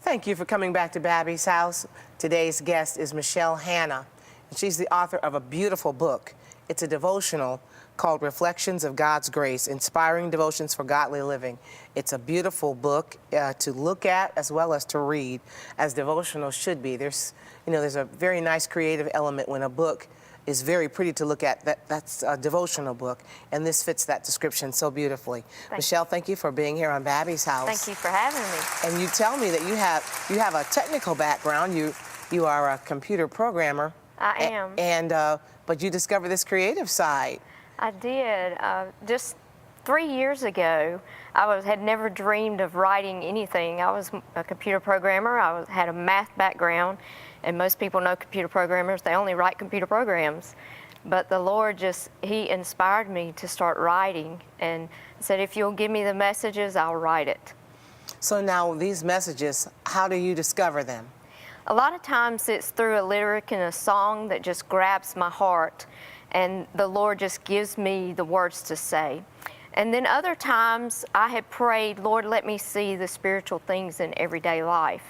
Thank you for coming back to Babbie's house. Today's guest is Michelle Hanna, and she's the author of a beautiful book. It's a devotional called Reflections of God's Grace, Inspiring Devotions for Godly Living. It's a beautiful book to look at as well as to read, as devotionals should be. There's a very nice creative element when a book is very pretty to look at. That's a devotional book, and this fits that description so beautifully. Michelle, thank you for being here on Babbie's house. Thank you for having me. And you tell me that you have a technical background. You are a computer programmer. I am. But you discovered this creative side. I did. Just 3 years ago, I had never dreamed of writing anything. I was a computer programmer. Had a math background, and most people know computer programmers, they only write computer programs. But the Lord He inspired me to start writing and said, if you'll give me the messages, I'll write it. So now these messages, how do you discover them? A lot of times it's through a lyric in a song that just grabs my heart, and the Lord just gives me the words to say. And then other times I had prayed, Lord, let me see the spiritual things in everyday life.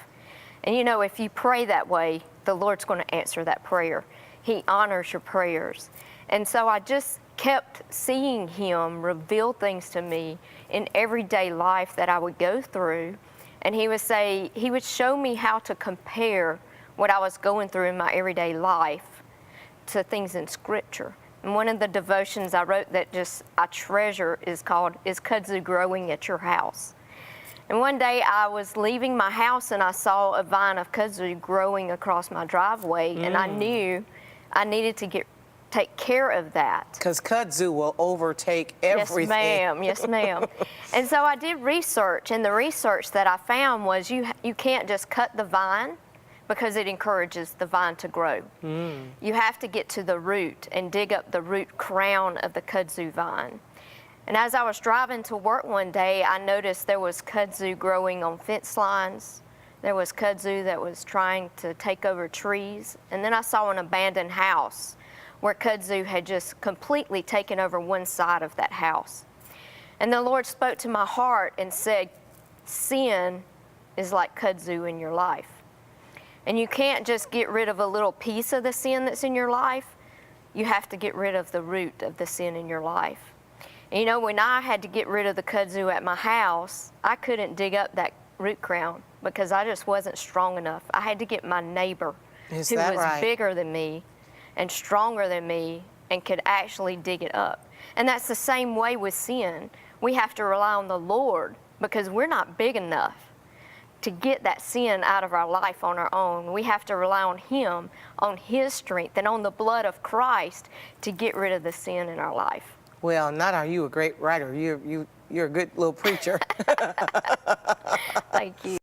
And you know, if you pray that way, the Lord's going to answer that prayer. He honors your prayers. And so I just kept seeing Him reveal things to me in everyday life that I would go through. And He would show me how to compare what I was going through in my everyday life to things in Scripture. And one of the devotions I wrote that I treasure is called, Is Kudzu Growing at Your House? And one day I was leaving my house and I saw a vine of kudzu growing across my driveway, and I knew I needed to take care of that. Because kudzu will overtake everything. Yes, ma'am. Yes, ma'am. And so I did research, and the research that I found was you can't just cut the vine because it encourages the vine to grow. You have to get to the root and dig up the root crown of the kudzu vine. And as I was driving to work one day, I noticed there was kudzu growing on fence lines. There was kudzu that was trying to take over trees. And then I saw an abandoned house where kudzu had just completely taken over one side of that house. And the Lord spoke to my heart and said, sin is like kudzu in your life. And you can't just get rid of a little piece of the sin that's in your life. You have to get rid of the root of the sin in your life. And you know, when I had to get rid of the kudzu at my house, I couldn't dig up that root crown because I just wasn't strong enough. I had to get my neighbor who was bigger than me and stronger than me and could actually dig it up. And that's the same way with sin. We have to rely on the Lord because we're not big enough to get that sin out of our life on our own. We have to rely on Him, on His strength, and on the blood of Christ to get rid of the sin in our life. Well, not are you a great writer, you're a good little preacher. Thank you.